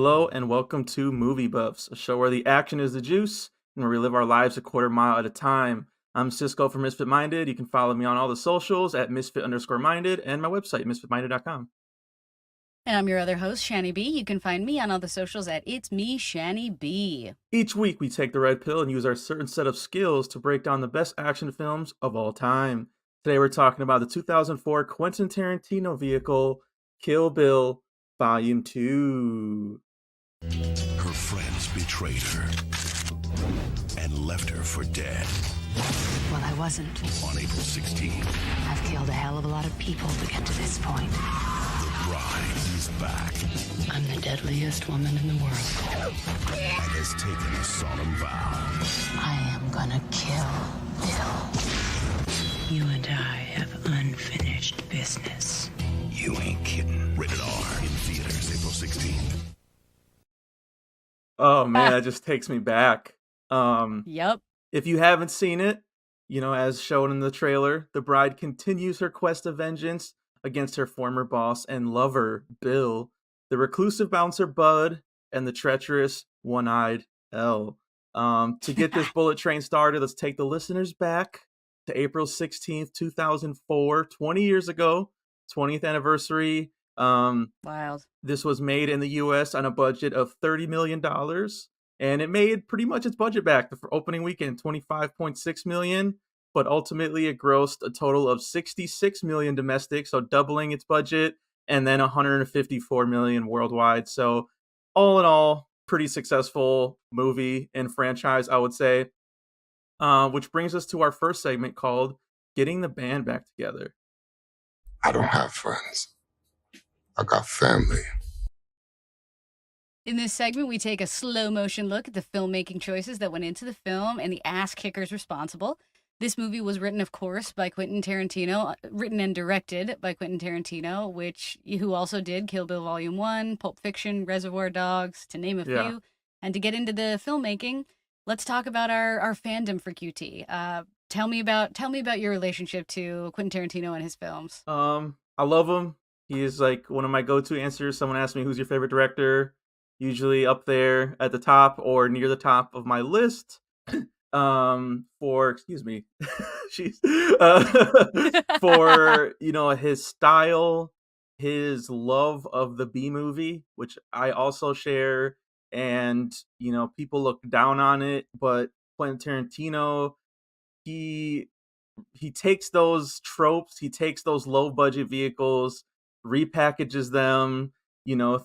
Hello and welcome to Movie Buffs, a show where the action is the juice and where we live our lives a quarter mile at a time. I'm Cisco from Misfit Minded. You can follow me on all the socials at misfit_minded and my website, misfitminded.com. And I'm your other host, Shani B. You can find me on all the socials at It's Me, Shani B. Each week, we take the red pill and use our certain set of skills to break down the best action films of all time. Today, we're talking about the 2004 Quentin Tarantino vehicle, Kill Bill Volume 2. Her friends betrayed her and left her for dead. Well, I wasn't. On April 16th, I've killed a hell of a lot of people to get to this point. the bride is back I'm the deadliest woman in the world. and has taken a solemn vow. I am gonna kill Bill. You and I have unfinished business. You ain't kidding. Rated R in theaters April 16th. Oh man, that just takes me back. Yep. If you haven't seen it, as shown in the trailer, the bride continues her quest of vengeance against her former boss and lover, Bill, the reclusive bouncer Bud, and the treacherous one-eyed Elle. To get this bullet train started, let's take the listeners back to April 16th, 2004, 20 years ago, 20th anniversary. Wild. This was made in the US on a budget of $30 million. And it made pretty much its budget back for opening weekend, 25.6 million. But ultimately, it grossed a total of 66 million domestic, so doubling its budget, and then 154 million worldwide. So, all in all, pretty successful movie and franchise, I would say. Which brings us to our first segment called Getting the Band Back Together. I don't have friends. I got family. In this segment, we take a slow motion look at the filmmaking choices that went into the film and the ass kickers responsible. This movie was written, of course, by Quentin Tarantino, written and directed by Quentin Tarantino, who also did Kill Bill Volume 1, Pulp Fiction, Reservoir Dogs, to name a Yeah. few. And to get into the filmmaking, let's talk about our fandom for QT. Tell me about your relationship to Quentin Tarantino and his films. I love him. He is like one of my go-to answers. Someone asks me who's your favorite director, usually up there at the top or near the top of my list. Excuse me, jeez, for his style, his love of the B movie, which I also share, and people look down on it, but Quentin Tarantino, he takes those tropes, he takes those low budget vehicles, repackages them,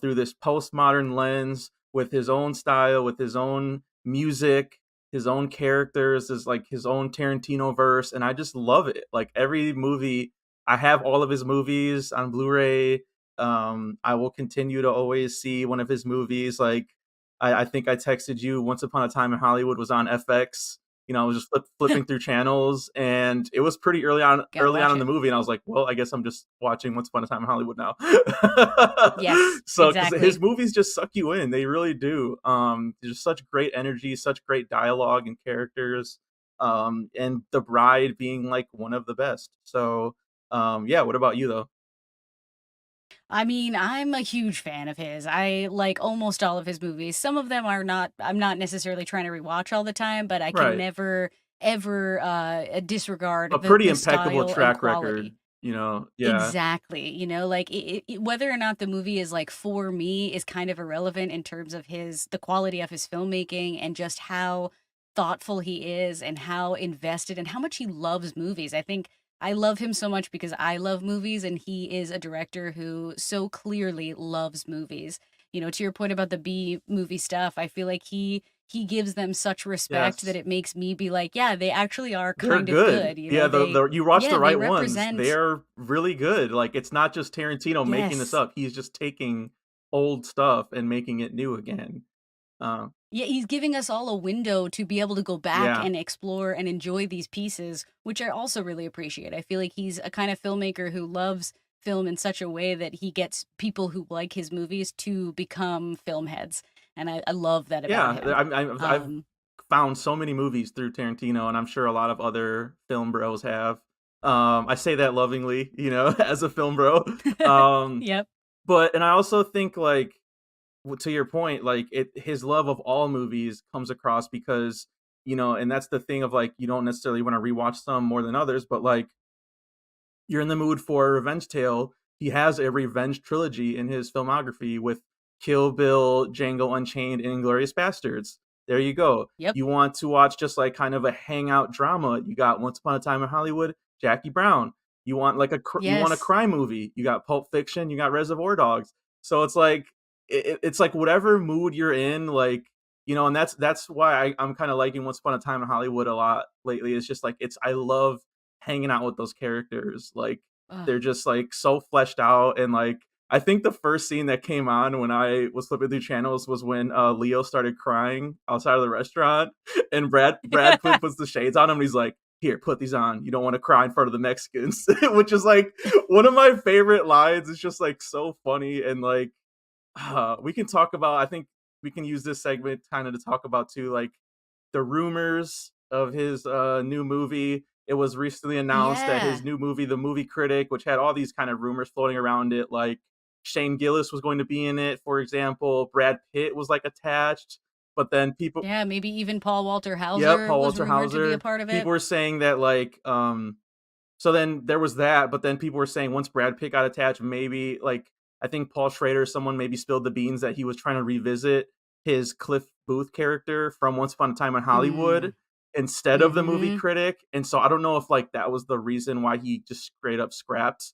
through this postmodern lens with his own style, with his own music, his own characters, is like his own Tarantino verse, and I just love it. Like every movie, I have all of his movies on Blu-ray. I will continue to always see one of his movies. Like I think I texted you Once Upon a Time in Hollywood was on FX. I was just flipping through channels, and it was pretty early on in the movie, and I was like, well, I guess I'm just watching Once Upon a Time in Hollywood now. Yes, So exactly. his movies just suck you in. They really do. There's such great energy, such great dialogue and characters, and The Bride being like one of the best. So yeah, what about you though? I mean, I'm a huge fan of his. I like almost all of his movies. Some of them I'm not necessarily trying to rewatch all the time, but I can Right. never ever disregard A pretty the impeccable style and track quality. record, yeah. Exactly. Like whether or not the movie is like for me is kind of irrelevant in terms of the quality of his filmmaking and just how thoughtful he is and how invested and how much he loves movies. I think I love him so much because I love movies and he is a director who so clearly loves movies. To your point about the B movie stuff, I feel like he gives them such respect that Yes. it makes me be like, yeah, they actually are They're kind of good. good. Yeah, you watch the Yeah, they right ones. represent. They're really good. Like it's not just Tarantino making this Yes. up. He's just taking old stuff and making it new again. Um, Yeah, he's giving us all a window to be able to go back yeah, and explore and enjoy these pieces, which I also really appreciate. I feel like he's a kind of filmmaker who loves film in such a way that he gets people who like his movies to become film heads. And I love that about yeah. him. I've Um, found so many movies through Tarantino, and I'm sure a lot of other film bros have. I say that lovingly, as a film bro. Um, yep. and I also think like to your point, like his love of all movies comes across because and that's the thing of like you don't necessarily want to rewatch some more than others, but like you're in the mood for a revenge tale. He has a revenge trilogy in his filmography with Kill Bill, Django Unchained, and Inglourious Bastards. There you go. Yep. You want to watch just like kind of a hangout drama? You got Once Upon a Time in Hollywood, Jackie Brown. You want like you want a Yes. crime movie? You got Pulp Fiction. You got Reservoir Dogs. So it's like it's like whatever mood you're in, like and that's why I'm kind of liking Once Upon a Time in Hollywood a lot lately. It's just like I love hanging out with those characters. Like Ugh. they're just like so fleshed out, and like I think the first scene that came on when I was flipping through channels was when Leo started crying outside of the restaurant, and Brad puts the shades on him, and he's like, "Here, put these on. You don't want to cry in front of the Mexicans," which is like one of my favorite lines. It's just like so funny, and like we can talk about. I think we can use this segment kind of to talk about too, like the rumors of his new movie. It was recently announced that Yeah. his new movie, The Movie Critic, which had all these kind of rumors floating around it, like Shane Gillis was going to be in it, for example. Brad Pitt was like attached, but then people, Yeah, maybe even Paul Walter yep, Hauser Paul was Walter rumored to be a Hauser. part of it. People were saying that like, so then there was that, but then people were saying once Brad Pitt got attached, maybe like I think Paul Schrader, someone maybe spilled the beans that he was trying to revisit his Cliff Booth character from Once Upon a Time in Mm. Hollywood instead of the movie Mhm. critic. And so I don't know if like that was the reason why he just straight up scrapped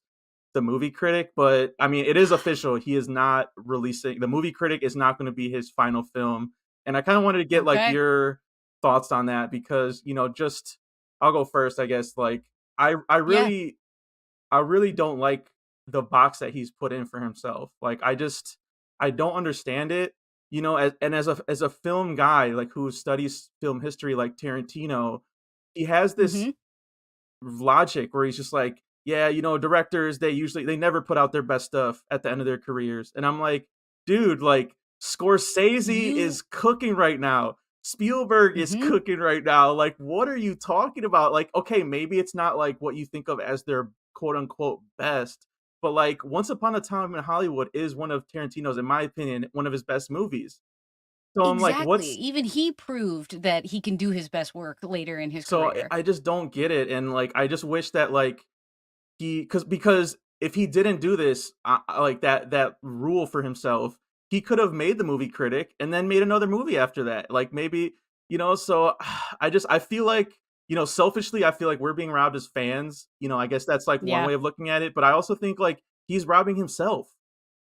the movie critic, but I mean it is official. He is not releasing the movie critic is not going to be his final film. And I kind of wanted to get like Okay. your thoughts on that because, just I'll go first, I guess. Like I Yeah. really don't like the box that he's put in for himself. Like I don't understand it. And as a film guy like who studies film history like Tarantino, he has this Mhm. logic where he's just like, yeah, directors they never put out their best stuff at the end of their careers. And I'm like, dude, like Scorsese You is cooking right now. Spielberg is Mhm. cooking right now. Like, what are you talking about? Like, okay, maybe it's not like what you think of as their quote unquote best, but like Once Upon a Time in Hollywood is one of Tarantino's, in my opinion, one of his best movies. So I'm like, Exactly. what's Even he proved that he can do his best work later in his so career. I just don't get it. And like I just wish that like because if he didn't do this, like that rule for himself, he could have made The Movie Critic and then made another movie after that. Like maybe, so I feel like, selfishly, I feel like we're being robbed as fans. I guess that's like one Yeah. way of looking at it, but I also think like he's robbing himself.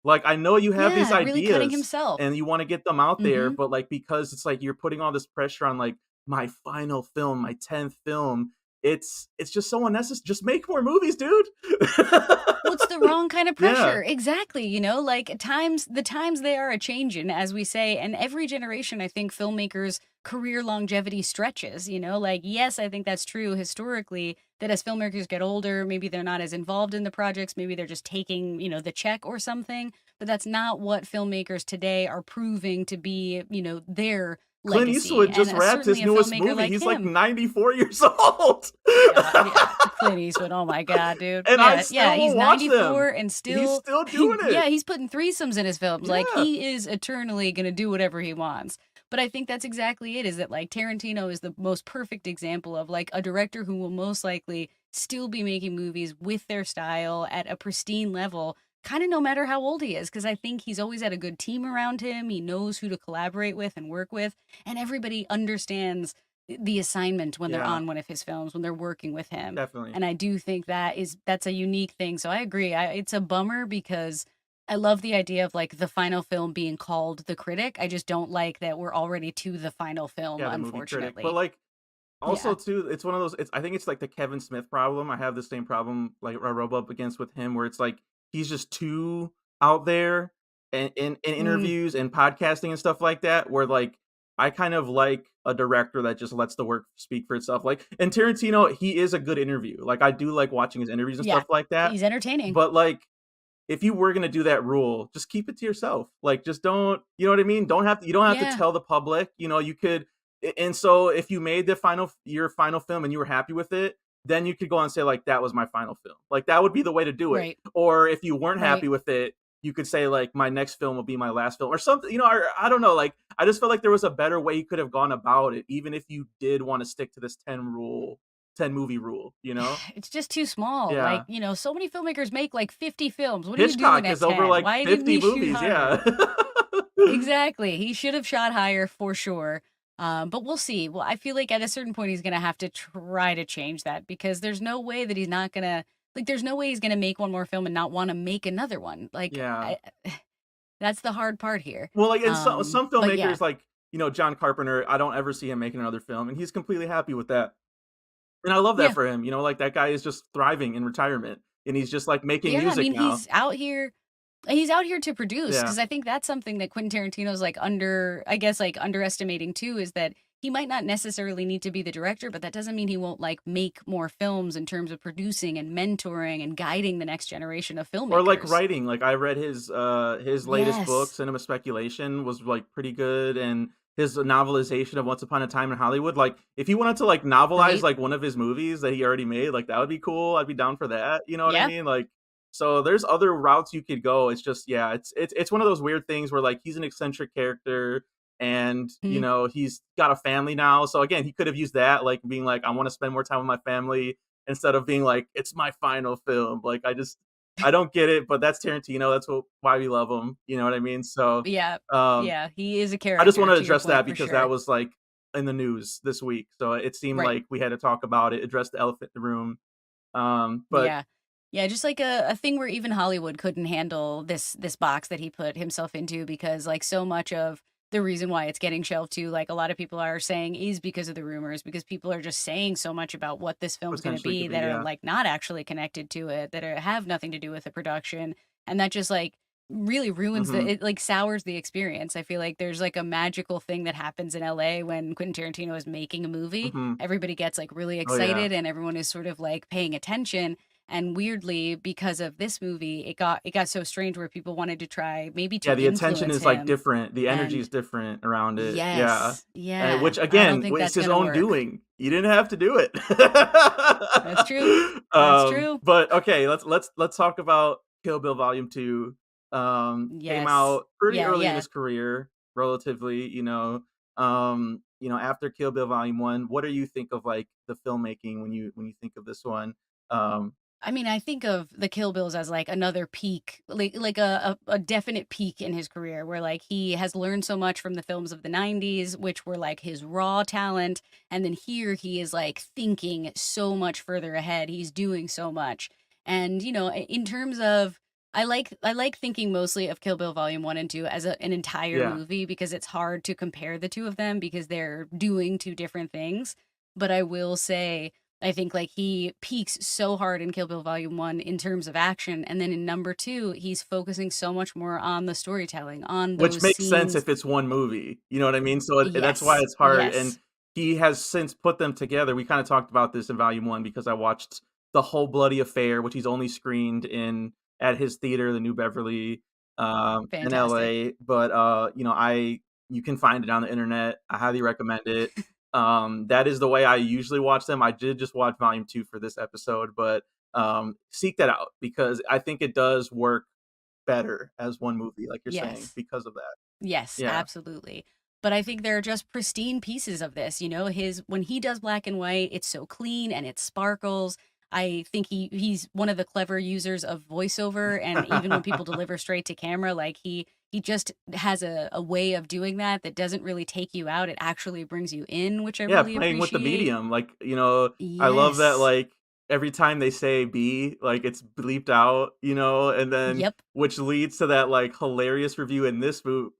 Like I know you have these Yeah, really cutting ideas himself. and you want to get them out there, Mhm. but like because it's like you're putting all this pressure on like my final film, my 10th film, it's just so unnecessary. Just make more movies, dude. Well, it's the wrong kind of Yeah, pressure. Exactly, like the times they are a changing, as we say, and every generation, I think filmmakers' career longevity stretches, like yes, I think that's true historically, that as filmmakers get older, maybe they're not as involved in the projects, maybe they're just taking, the check or something, but that's not what filmmakers today are proving to be, their Clint legacy. Eastwood And just wrapped his certainly a newest filmmaker movie. like He's like him. 94 years old. Yeah, Clint Eastwood, oh my god, dude. And I Yeah, still yeah, he's will watch 94 them. and He's still still doing yeah, it. he's putting threesomes in his films, like, Yeah, he is eternally gonna do whatever he wants. But I think that's exactly it, is that, like, Tarantino is the most perfect example of, like, a director who will most likely still be making movies with their style at a pristine level, kinda no matter how old he is, because I think he's always had a good team around him, he knows who to collaborate with and work with, and everybody understands the assignment when they're yeah, on one of his films, when they're working with him. definitely. And I do think that's a unique thing. So I agree. It's a bummer because I love the idea of like the final film being called The Critic. I just don't like that we're already to the final film, Yeah, the movie critic. But unfortunately. like also Yeah. too, it's one of those. I think it's like the Kevin Smith problem. I have the same problem like I rub up against with him, where it's like he's just too out there in Mm, interviews and podcasting and stuff like that. Where like I kind of like a director that just lets the work speak for itself. Like and Tarantino, he is a good interview. Like I do like watching his interviews and yeah. stuff like that. He's entertaining. But like if you were gonna do that rule, just keep it to yourself. Like, just don't, you know what I mean? You don't have to Yeah. tell the public. You could, and so if you made your final film and you were happy with it, then you could go and say like that was my final film. Like that would be the way to do it. Right. Or if you weren't Right. happy with it, you could say like my next film will be my last film or something, or I don't know, like I just felt like there was a better way you could have gone about it, even if you did want to stick to this 10 movie rule, you know? It's just too small. Like, Yeah. so many filmmakers make like 50 films. What are you doing Hitchcock at is over 10? like Why didn't 50 he shoot movies, higher? yeah. Exactly. He should have shot higher for sure. But we'll see. Well, I feel like at a certain point he's gonna have to try to change that because there's no way that he's not gonna like there's no way he's gonna make one more film and not want to make another one. Like Yeah. that's the hard part here. Well, like, and some But yeah. filmmakers, like, John Carpenter, I don't ever see him making another film, and he's completely happy with that. And I love that Yeah. for him, like, that guy is just thriving in retirement, and he's just, like, making Yeah, I music mean, now. he's out here to produce Yeah. because I think that's something that Quentin Tarantino's like I guess like underestimating too is that he might not necessarily need to be the director, but that doesn't mean he won't like make more films in terms of producing and mentoring and guiding the next generation of Or, like, filmmakers. writing, like, I read his latest book, Yes. Cinema Speculation, was, like, pretty good, and his novelization of Once Upon a Time in Hollywood, like, if he wanted to, like, novelize, Right? like, one of his movies that he already made, like, that would be cool, I'd be down for that, you know what I Yeah. mean? Like, so there's other routes you could go, it's just yeah, it's one of those weird things where, like, he's an eccentric character, and, Mhm. he's got a family now, so again, he could have used that, like, being like, "I wanna spend more time with my family," instead of being like, "It's my final film," like, I don't get it, but that's Tarantino. That's why we love him. You know what I mean? So, Yeah. um, Yeah. He is a I just character wanted to to your address that point for because that sure. was like in the news this week. So it seemed Right. like we had to talk about it, address the elephant in the room. But Yeah. Yeah, just like a thing where even Hollywood couldn't handle this box that he put himself into because like so much of the reason why it's getting shelved too, like a lot of people are saying is because of the rumors, because people are just saying so much about what this film's gonna potentially be could be, that are yeah. like not actually connected to it, that have nothing to do with the production. And that just like really ruins Hmm. it like sours the experience. I feel like there's like a magical thing that happens in LA when Quentin Tarantino is making a movie. Hmm. Everybody gets like really Oh yeah. excited and everyone is sort of like paying attention and weirdly, because of this movie, it got so strange where people wanted to try maybe to Yeah, the attention influence is like him. different. The energy is And different around it. Yeah. yes, And yeah, which I don't again, think it's that's his gonna own work. doing. You didn't have to do it. That's true. That's true. But okay, let's talk about Kill Bill Volume 2. Came Yes. out pretty Yeah, early in yeah. his career, relatively, after Kill Bill Volume 1, what do you think of like the filmmaking when you think of this one? Um, I mean, I think of the Kill Bills as like another peak, like a definite peak in his career where like he has learned so much from the films of the 90s, which were like his raw talent. And then here he is like thinking so much further ahead. He's doing so much. And, in terms of I like thinking mostly of Kill Bill Volume 1 and 2 as an entire yeah. movie because it's hard to compare the two of them because they're doing two different things. But I will say I think like he peaks so hard in Kill Bill Volume 1 in terms of action. And then in number two, he's focusing so much more on the storytelling, on Which those makes sense scenes. if it's one movie, you know what I mean? So, that's why Yes. it's hard, and Yes. he has since put them together. We kinda talked about this in volume 1 because I watched The Whole Bloody Affair, which he's only screened at his theater, the New Beverly, in Fantastic. LA, but, you can find it on the internet. I highly recommend it. That is the way I usually watch them. I did just watch volume 2 for this episode, but, seek that out because I think it does work better as one movie, like you're saying, Yes. because of that. Yes, Yeah. absolutely. But I think there are just pristine pieces of this, his when he does black and white, it's so clean and it sparkles. I think he's one of the clever users of voiceover and even when people deliver straight to camera, like he just has a way of doing that that doesn't really take you out. It actually brings you in, which I Yeah, really playing with the appreciate. medium, like, I love that, Yes. like, every time they say "B," like, it's bleeped out, and then Yep. which leads to that, like, hilarious review in this movie.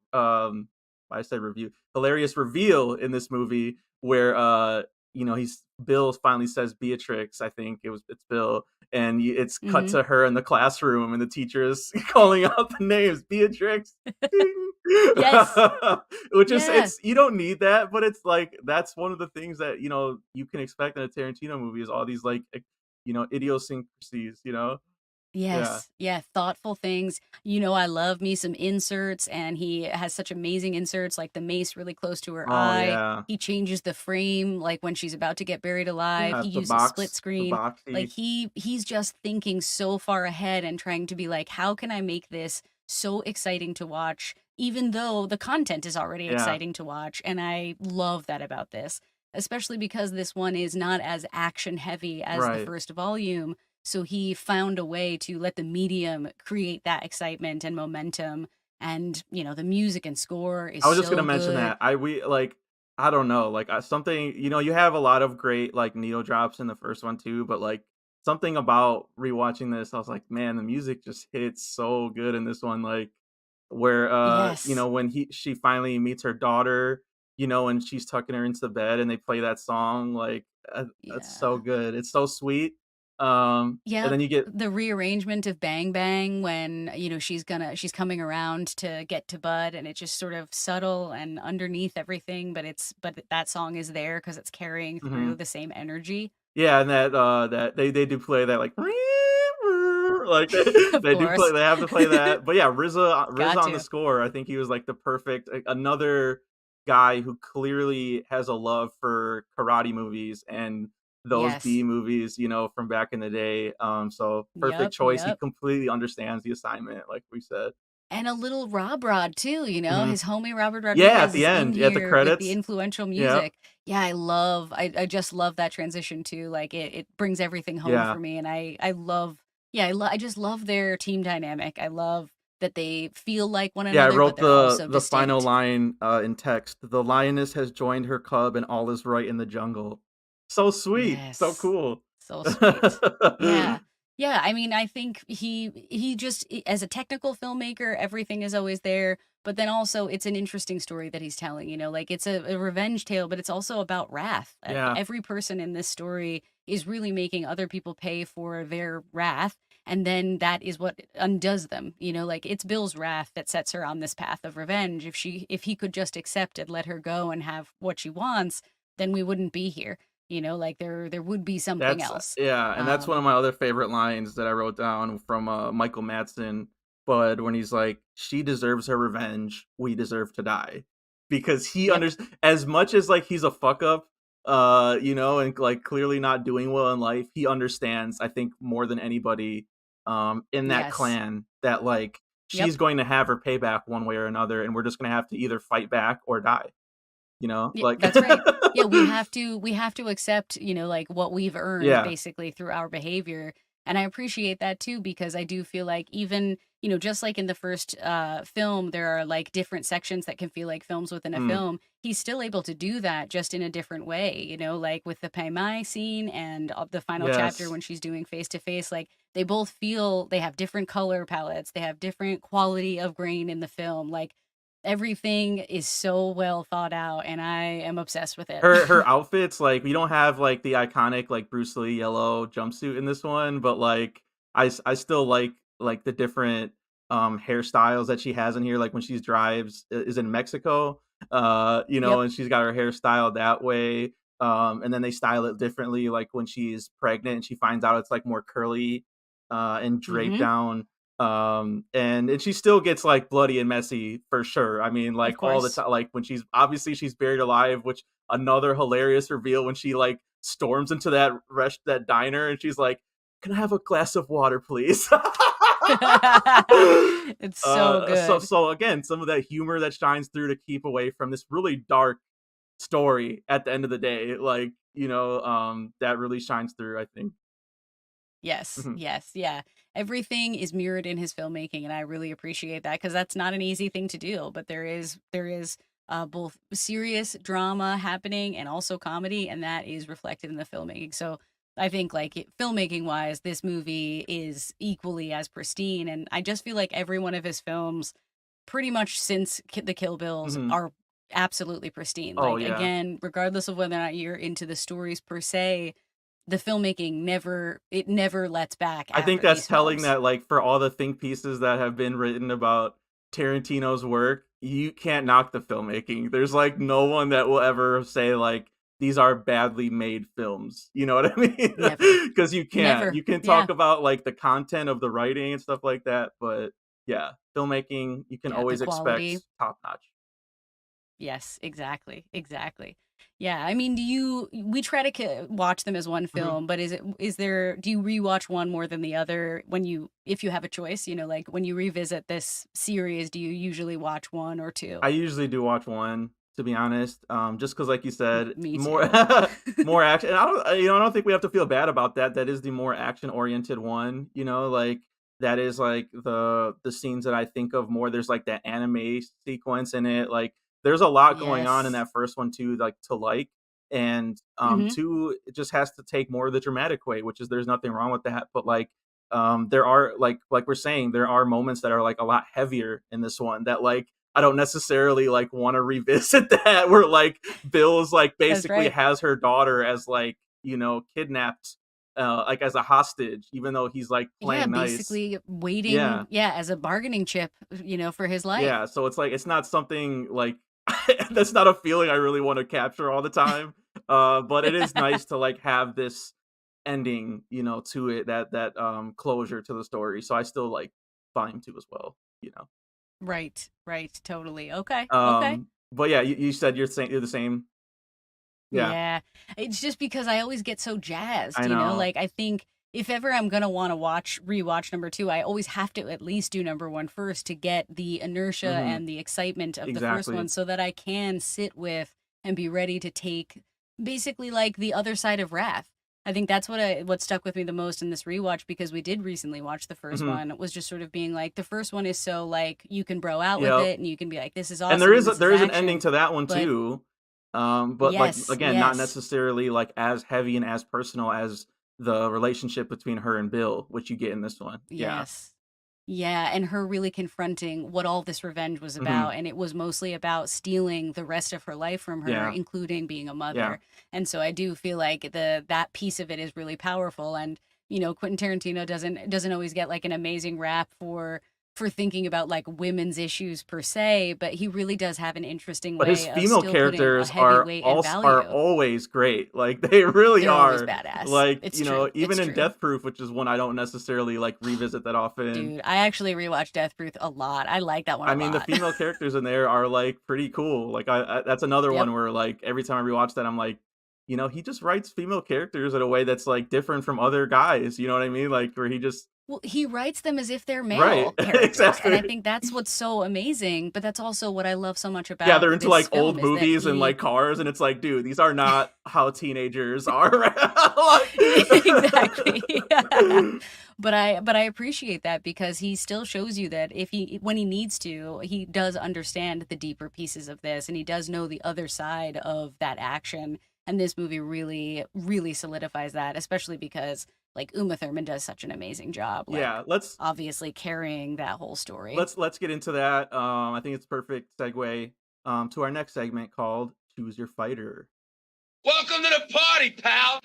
I said review, hilarious reveal in this movie where, he's Bill finally says Beatrix, I think it's Bill, and it's cut Mhm. to her in the classroom, and the teacher is calling out the names, Beatrix, ding. Yes. Which is Yeah. it's you don't need that, but it's like that's one of the things that, you can expect in a Tarantino movie is all these like, idiosyncrasies, you know? Yeah. Yes. Yeah, thoughtful things. I love me some inserts, and he has such amazing inserts, like the mace really close to her Oh, eye. yeah. He changes the frame, like when she's about to get buried alive. Yeah, He the uses split box, the screen. Like boxy. he's just thinking so far ahead and trying to be like, how can I make this so exciting to watch, even though the content is already Yeah, exciting to watch. And I love that about this, especially because this one is not as action heavy as the right. first volume. So he found a way to let the medium create that excitement and momentum. And, the music and score is I was just gonna so mention good. that. I don't know, like, something you have a lot of great, like, needle drops in the first one too, but, like, something about rewatching this, I was like, "Man, the music just hits so good in this one," like, where, Yes. when she finally meets her daughter, and she's tucking her into the bed and they play that song, like, that's so Yeah. good. It's so sweet, and Yep. then you get The rearrangement of Bang Bang when, she's coming around to get to Bud, and it's just sort of subtle and underneath everything, but that song is there because it's carrying through mhm. the same energy. Yeah, and that they do play that, like, like, Of they do play course. they have to play that, but yeah, RZA Got on the to. score, I think he was, like, the perfect another guy who clearly has a love for karate movies and those B Yes. movies, from back in the day, so perfect Yep, choice, he yep. completely understands the assignment, like we said. And a little Rob Rod too, Mhm. his homie Robert Yeah, at Rodriguez the is in end, at the here with the credits. influential Yep. music. Yeah, I just love that transition too. Like it brings everything home Yeah. for me. And I love, yeah, I just love their team dynamic. I love that they feel like one Yeah, I another, but wrote they're the also the final distinct. line, in text. "The lioness has joined her cub and all is right in the jungle." So sweet, so Yes. cool. So sweet. Yeah. Yeah, I mean, I think he just as a technical filmmaker, everything is always there, but then also it's an interesting story that he's telling, like it's a revenge tale, but it's also about wrath. Yeah, Every person in this story is really making other people pay for their wrath, and then that is what undoes them. Like it's Bill's wrath that sets her on this path of revenge. If he could just accept it, let her go and have what she wants, then we wouldn't be here. Like there would be something else. and that's one of Um, my other favorite lines that I wrote down from, Michael Madsen, Bud, when he's like, "She deserves her revenge, we deserve to die." Because he yep. unders as much as, like, he's a fuck up, and, like, clearly not doing well in life, he understands, I think, more than anybody, in that Yes. clan that, like, Yep. she's going to have her payback one way or another, and we're just gonna have to either fight back or die, Yeah, like that's right. Yeah, we have to accept, like what we've earned Yeah, basically through our behavior. And I appreciate that too because I do feel like even, just like in the first film there are like different sections that can feel like films within a mm, film. He's still able to do that just in a different way, like with the Pai Mai scene and the final chapter yes. when she's doing face to face, like they both feel they have different color palettes, they have different quality of grain in the film. Like everything is so well thought out, and I am obsessed with it. Her outfits, like, we don't have, like, the iconic, like, Bruce Lee yellow jumpsuit in this one, but, like, I still like, the different, hairstyles that she has in here, like, when she drives is in Mexico, Yep. and she's got her hair styled that way, and then they style it differently, like, when she's pregnant and she finds out it's, like, more curly, and draped Mhm. down, and she still gets, like, bloody and messy for sure. I mean, Of like, all the course. time, like, when she's buried alive, which another hilarious reveal when she, like, storms into that diner and she's like, "Can I have a glass of water, please?" It's so good. So again, some of that humor that shines through to keep away from this really dark story at the end of the day, like, that really shines through, I think. Yes, Mhm. yes, yeah. Everything is mirrored in his filmmaking, and I really appreciate that because that's not an easy thing to do. But there is both serious drama happening and also comedy, and that is reflected in the filmmaking. So I think, like filmmaking wise, this movie is equally as pristine, and I just feel like every one of his films, pretty much since the Kill Bills, Mhm. are absolutely pristine. Oh, Like yeah. again, regardless of whether or not you're into the stories per se, the filmmaking never lets back I think after that's these telling films. that, like, for all the think pieces that have been written about Tarantino's work, you can't knock the filmmaking. There's, like, no one that will ever say, like, these are badly made films. You know what I mean? Never. Because you can't. Never. You can Yeah. talk about, like, the content of the writing and stuff like that, but yeah, filmmaking, you can Yeah, the always expect quality. top notch. Yes, exactly. Exactly. Yeah, I mean, we try to watch them as one Mhm. film, but do you rewatch one more than the other if you have a choice, like when you revisit this series, do you usually watch one or two? I usually do watch one, to be honest, just because, like you said, Me more too. more action. And I don't think we have to feel bad about that. That is the more action-oriented one, like, that is, like, the scenes that I think of more. There's, like, that anime sequence in it, like, there's a lot going on in Yes. that first one too, like, and, Mhm. 2, it just has to take more of the dramatic way, which is there's nothing wrong with that, but, like, there are, like we're saying, there are moments that are, like, a lot heavier in this one that, like, I don't necessarily like want to revisit that where like Bill's like That's basically right. has her daughter as like, kidnapped like as a hostage, even though he's like Yeah, playing nice. basically Yeah. waiting, yeah, as a bargaining chip, for his life. Yeah. So it's like it's not something like that's not a feeling I really want to capture all the time. But it is nice to like have this ending, to it, that closure to the story. So I still like Volume 2 as well. Right, right, totally. Okay, okay. But yeah, you said you're the same. Yeah, Yeah. It's just because I always get so I jazzed, know. like I think if ever I'm gonna want to rewatch number two, I always have to at least do number one first to get the inertia Mhm. and the excitement of the first one Exactly. so that I can sit with and be ready to take basically like the other side of Wrath. I think that's what stuck with me the most in this rewatch because we did recently watch the first Mhm. one. It was just sort of being like the first one is so like you can bro out with Yep. it and you can be like this is And there awesome is and a this is there is an ending action. to that one But too. But, like, yes, again, not yes. necessarily, like, as heavy and as personal as the relationship between her and Bill, which you get in this one. Yeah. Yes. Yeah, and her really confronting what all this revenge was about, Mhm. and it was mostly about stealing the rest of her life from her, Yeah. including being a Yeah. mother. And so I do feel like that piece of it is really powerful. And Quentin Tarantino doesn't always get like an amazing rap for thinking about like women's issues per se, but he really does have an interesting But his way of female still putting a characters heavy are weight and also are value. always great, like, they really They're always are. badass. Like, It's true. even It's in true. Death Proof, which is one I don't necessarily, like, revisit that often. Dude, I actually rewatched Death Proof a lot. I like that one I a mean, the lot. female characters in there are, like, pretty cool. Like, I that's another Yep. one where, like, every time I rewatch that, I'm like, he just writes female characters in a way that's, like, different from other guys, you know what I mean? Like, where he just Well, he writes them as if they're Right. male characters, and I Exactly. think that's what's so amazing, but that's also what I love so much Yeah, about they're into, this like, film old is that movies and, like, he cars, and it's like, "Dude, these are not how teenagers are." exactly. Yeah. Like But I appreciate that because he still shows you that if he when he needs to, he does understand the deeper pieces of this and he does know the other side of that action. And this movie really, really solidifies that, especially because like Uma Thurman does such an amazing job, like Yeah, let's obviously carrying that whole story. let's get into that. I think it's a perfect segue, to our next segment called Choose Your Fighter. Welcome to the party, pal.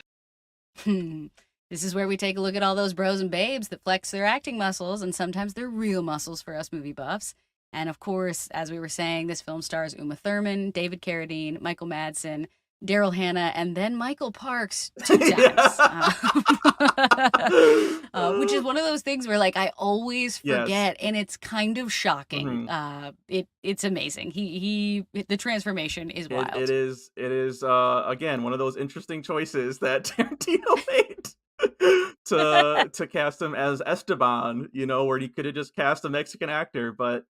This is where we take a look at all those bros and babes that flex their acting muscles, and sometimes they're real muscles for us movie buffs. And of course, as we were saying, this film stars Uma Thurman, David Carradine, Michael Madsen, Daryl Hannah, and then Michael Parks two times. Yeah. Which is one of those things where, like, I always Yes. forget, and it's kind of shocking. Mhm. It's amazing. The transformation is It wild. is again, one of those interesting choices that Tarantino made to cast him as Esteban, where he could have just cast a Mexican actor, but,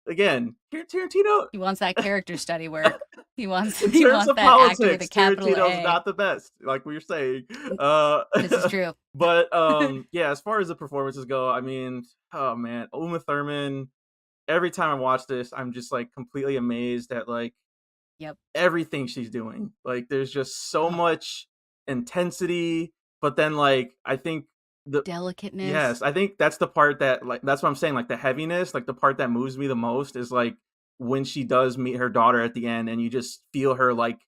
again, Tarantino He wants that character study work. He wants in he terms wants of that actor with a politics, capital Tarantino's A. not the best, like we were saying. Uh, This is true. but, yeah, as far as the performances go, I mean, oh, man, Uma Thurman, every time I watch this, I'm just, like, completely amazed at, like, Yep. everything she's doing. Like, there's just so Oh, much intensity, but then, like, I think the delicateness. yes, I think that's the part that, like, that's what I'm saying, like, the heaviness, like, the part that moves me the most is, like, when she does meet her daughter at the end and you just feel her, like,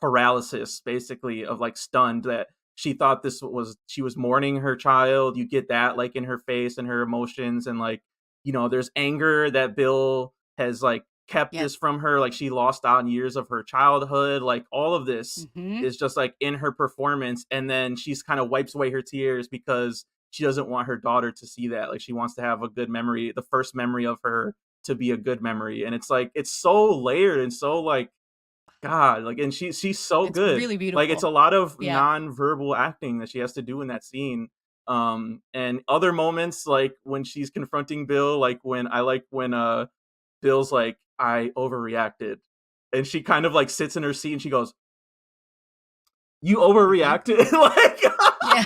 paralysis, basically, of, like, stunned that she was mourning her child. You get that, like, in her face and her emotions and, like, there's anger that Bill has, like, kept Yep. this from her, like, she lost out on years of her childhood, like, all of this Mhm. is just, like, in her performance, and then she's kinda wipes away her tears because she doesn't want her daughter to see that, like, she wants to have a good memory, the first memory of her to be a good memory, and it's, like, it's so layered and so, like, God, like, and she's so It's good. really Like, it's beautiful. a lot of Yeah. non-verbal acting that she has to do in that scene. And other moments, like when she's confronting Bill, like when Bill's like, I overreacted. And she kind of like sits in her seat and she goes, you Mhm. overreacted. Like Yeah.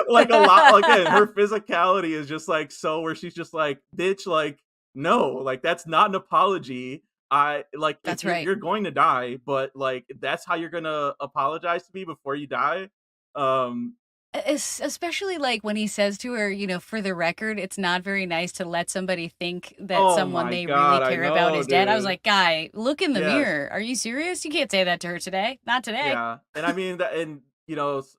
like a lot, again, her physicality is just like so where she's just like, bitch, like, no, like that's not an apology. I like if That's right. you're going to die, but like that's how you're gonna apologize to me before you die. Um Especially like when he says to her, for the record, it's not very nice to let somebody think that oh someone my they really god, I care about know, is dead. I was dude. like, guy, look in the Yes. mirror. Are you serious? You can't say that to her today. Not today. Yeah. And I mean that, and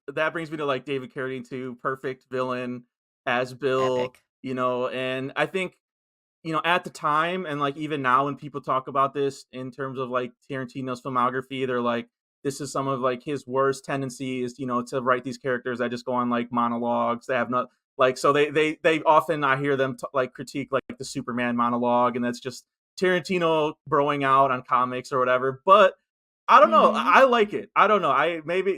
that brings me to like David Carradine too, perfect villain as Bill, Epic. and I think at the time and like even now when people talk about this in terms of like Tarantino's filmography, they're like, this is some of like his worst tendencies, to write these characters that just go on like monologues. They have not like, so they often, I hear them like critique like the Superman monologue, and that's just Tarantino broing out on comics or whatever. But I don't know. Mhm. I like it. I don't know. Maybe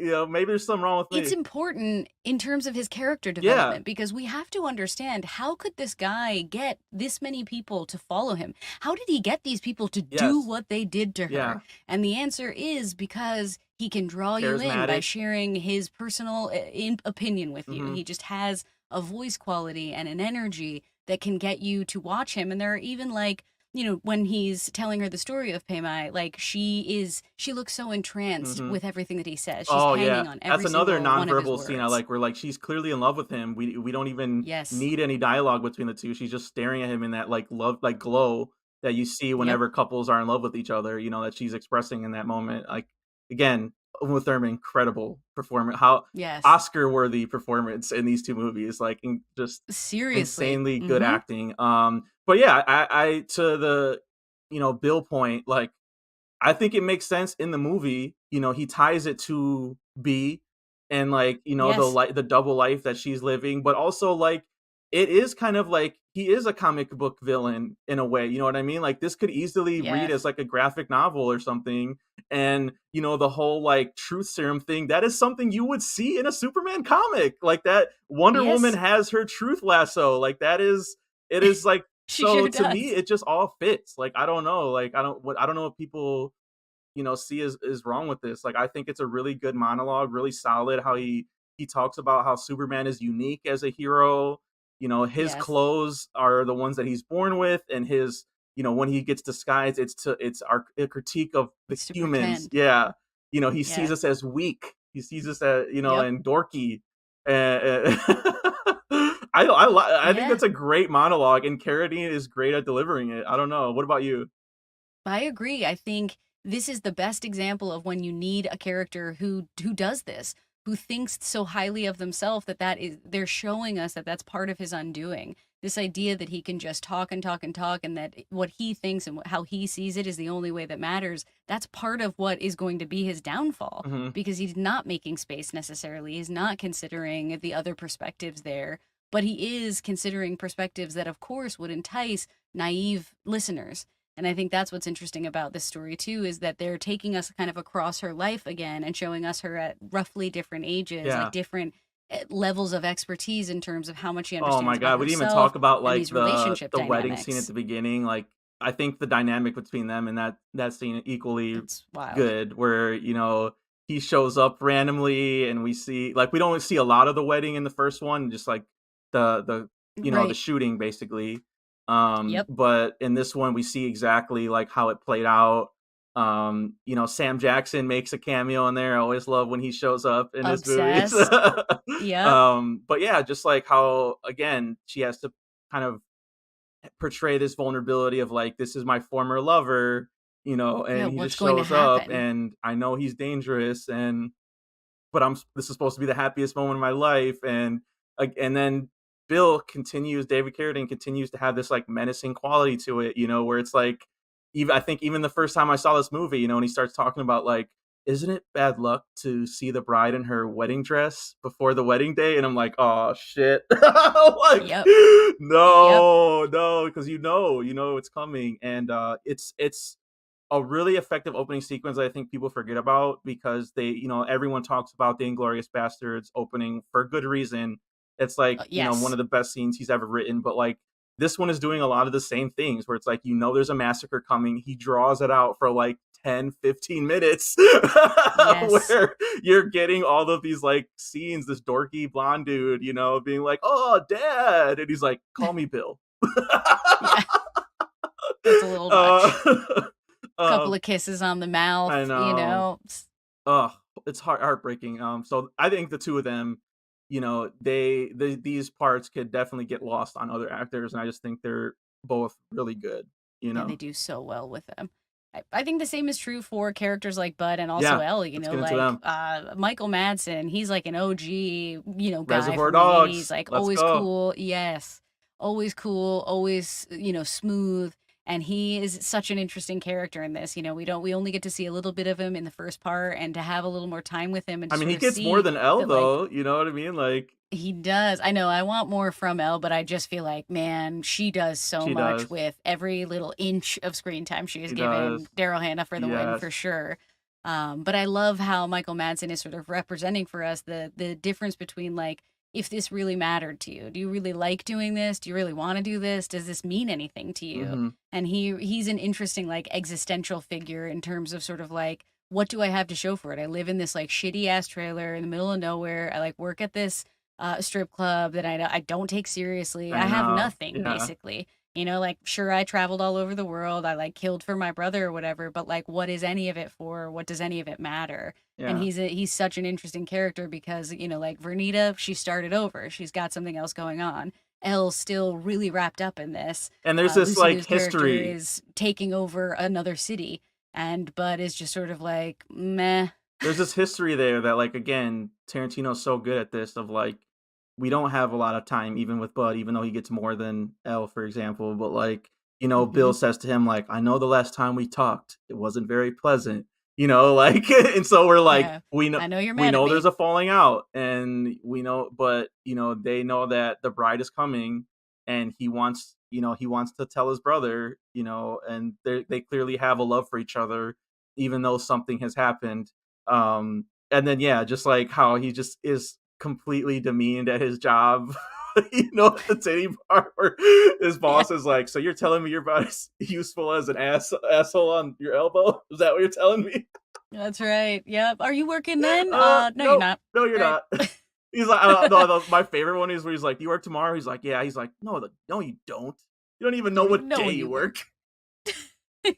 there's something wrong with It's me. important in terms of his character Yeah. development because we have to understand how could this guy get this many people to follow him? How did he get these people to do Yes. what they did to her? Yeah. And the answer is because he can draw you in by Charismatic. sharing his personal opinion with you. Hmm. He just has a voice quality and an energy that can get you to watch him. And there are even like when he's telling her the story of Pei Mai, like she looks so entranced Hmm. with everything that he says. She's Oh yeah, hanging on that's every another single one of his nonverbal scene I words. like, where like she's clearly in love with him. We don't even Yes. need any dialogue between the two. She's just staring at him in that like love, like glow that you see Yep. whenever couples are in love with each other. That she's expressing in that moment. Like, again, Uma Thurman, incredible performance. How Yes. Oscar worthy performance in these two movies. Like, just Seriously. insanely good Mhm. acting. But yeah, I to the Bill point, like I think it makes sense in the movie. He ties it to B, and like, Yes. the double life that she's living, but also like it is kind of like he is a comic book villain in a way. You know what I mean? Like this could easily read as Yes. like a graphic novel or something. And the whole like truth serum thing, that is something you would see in a Superman comic. Like that Wonder Woman Yes. has her truth lasso. Like that is it is like, She so sure to me, does. it just all fits. Like I don't know. Like I don't know what people see is wrong with this. Like I think it's a really good monologue, really solid. How he talks about how Superman is unique as a hero. His Yes. clothes are the ones that he's born with, and his when he gets disguised, it's our a critique of the It's to humans. pretend. Yeah, he sees Yes. us as weak. He sees us as Yep. and dorky. And I think Yeah. that's a great monologue, and Carradine is great at delivering it. I don't know. What about you? I agree. I think this is the best example of when you need a character who does this, who thinks so highly of themselves that is they're showing us that that's part of his undoing. This idea that he can just talk and talk and talk, and that what he thinks and how he sees it is the only way that matters. That's part of what is going to be his downfall Hmm. because he's not making space necessarily. He's not considering the other perspectives there, but he is considering perspectives that, of course, would entice naive listeners. And I think that's what's interesting about this story too, is that they're taking us kind of across her life again and showing us her at roughly different ages, like Yeah. different levels of expertise in terms of how much she Oh understands my about god, we didn't even herself talk about and like these relationship the wedding scene at dynamics. the beginning. Like I think the dynamic between them and that scene equally It's wild. good, where he shows up randomly, and we see, like, we don't see a lot of the wedding in the first one, just like the the Right. shooting basically. Yep. But in this one we see exactly like how it played out. Sam Jackson makes a cameo in there. I always love when he shows up in his movies. Obsessed. Yep. But yeah, just like how, again, she has to kind of portray this vulnerability of like, this is my former lover, Yeah. and he What's just going to shows up, happen? and I know he's dangerous, and but this is supposed to be the happiest moment of my life. And and then David Carradine continues to have this like menacing quality to it, where it's like, even I think even the first time I saw this movie, and he starts talking about like, isn't it bad luck to see the bride in her wedding dress before the wedding day? And I'm like, oh shit. Like, Yep. Yep. no, because it's coming. And it's a really effective opening sequence that I think people forget about because they, everyone talks about the Inglorious Bastards opening for good reason. It's like, one Yes. of the best scenes he's ever written, but like this one is doing a lot of the same things where it's like, there's a massacre coming. He draws it out for like 10, 15 minutes Yes. where you're getting all of these like scenes, this dorky blonde dude, being like, "Oh, dad." And he's like, "Call me Bill." Yeah. It's a little much. uh, Couple um, of kisses on the mouth, I you know. know. Oh, it's heartbreaking. So I think the two of them, these parts could definitely get lost on other actors, and I just think they're both really good. You Yeah, they know. do so well with them. I think the same is true for characters like Bud and also Yeah. Elle, Let's get into like them. Michael Madsen, he's like an OG, guy Reservoir from the 80s, Dogs. like Let's always go. cool. Yes. Always cool, always, smooth. And he is such an interesting character in this. We only get to see a little bit of him in the first part, and to have a little more time with him and I to mean, sort he of gets more see than Elle that, like, though. You know what I mean? Like he does. I know I want more from Elle, but I just feel like, man, she does so she much does. with every little inch of screen time she is She given. does. Daryl Hannah for the win for Yes. sure. But I love how Michael Madsen is sort of representing for us the difference between, like, if this really mattered to you. Do you really like doing this? Do you really want to do this? Does this mean anything to you? Hmm. And he's an interesting, like, existential figure in terms of sort of like, what do I have to show for it? I live in this like shitty ass trailer in the middle of nowhere. I like work at this strip club that I don't take seriously. I I have know. nothing Yeah. basically. Like, sure, I traveled all over the world. I like killed for my brother or whatever, but like, what is any of it for? What does any of it matter? And Yeah. he's such an interesting character because, like Vernita, she started over. She's got something else going on. Elle's still really wrapped up in this. And there's this Lucy like Liu's character history. is taking over another city, and Bud is just sort of like, meh. There's this history there that like again, Tarantino's so good at this of like we don't have a lot of time even with Bud, even though he gets more than Elle, for example. But like, Hmm. Bill says to him, like, I know the last time we talked, it wasn't very pleasant. Like and so we're like, Yeah, we know I know you're we mad at know there's me. a falling out and we know but they know that the bride is coming and he wants to tell his brother, and they clearly have a love for each other, even though something has happened. And then yeah, just like how he just is completely demeaned at his job. At the titty bar where his Yeah, boss is like, "So you're telling me you're about as useful as an asshole on your elbow? Is that what you're telling me?" that's right. Yep. Are you working then? No, you're No, not. no, you're All right. not. He's like, no, my favorite one is where he's like, "You work tomorrow?" He's like, "Yeah." He's like, "No, no, you don't. You don't even know Don't even what know day when you you work." work.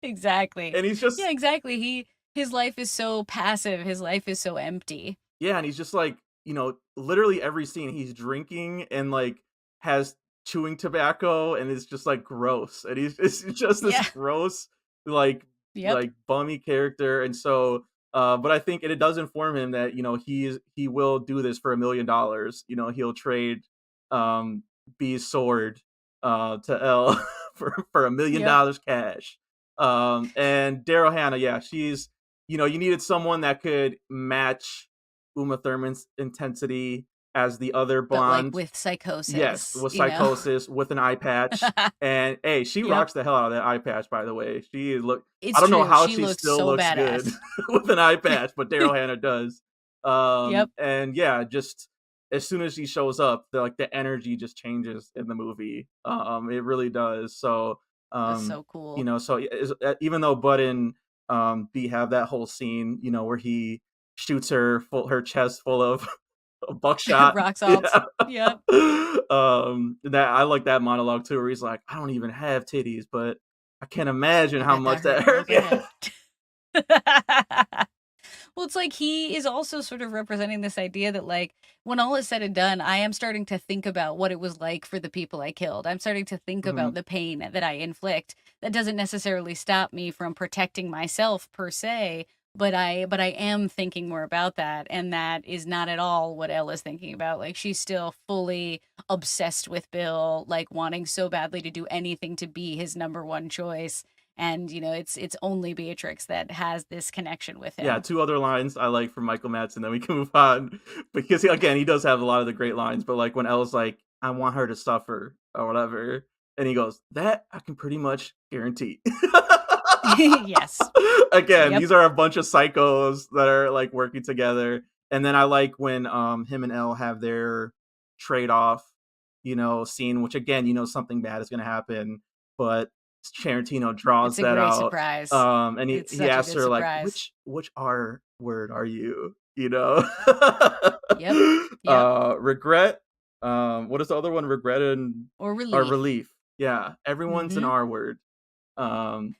Exactly. And he's Yeah, just exactly. His life is so passive. His life is so empty. Yeah, and he's just like, literally every scene he's drinking and like has chewing tobacco and it's just like gross. And it's just this Yeah. gross, like Yep. like bummy character. And so but I think it does inform him that, he will do this for $1 million. He'll trade um B's sword to L for $1 million Yep. cash. And Daryl Hannah, yeah, she's you needed someone that could match Uma Thurman's intensity as the other But like blonde. with Yes, psychosis, with psychosis, with an eye patch. And hey, she Yep. rocks the hell out of that eye patch, by the way. I It's don't know true. how She she looks still so looks good badass. with an eye patch, but Daryl Hannah does. Yep. And yeah, just as soon as she shows up, the energy just changes in the movie. It really does. So That's um, so cool. even though Bud and B have that whole scene, where he shoots her chest full of buckshot. Rock salts. Yeah. Yep. That I like that monologue too, where he's like, I don't even have titties, but I can't imagine I how bet much that hurt that real hurt. bad. Yeah. Well, it's like he is also sort of representing this idea that, like, when all is said and done, I am starting to think about what it was like for the people I killed. I'm starting to think Mhm. about the pain that I inflict. That doesn't necessarily stop me from protecting myself per se, but I am thinking more about that, and that is not at all what Elle is thinking about. Like, she's still fully obsessed with Bill, like wanting so badly to do anything to be his number one choice. And it's only Beatrix that has this connection with Yeah, him. two other lines I like from Michael Madsen, then we can move on. Because again, he does have a lot of the great lines, but like when Elle's like, I want her to suffer or whatever, and he goes, that I can pretty much guarantee. Yes. Again, Yep. these are a bunch of psychos that are like working together. And then I like when him and Elle have their trade off, scene, which again, something bad is gonna happen, but Tarantino draws It's a that great out. surprise. And he, It's he such a asks good her like, surprise. which R word are you? You know? Yep. Yep. Regret. What is the other one? Regret and Or or relief. relief. Yeah. Everyone's an Mhm. R word. Um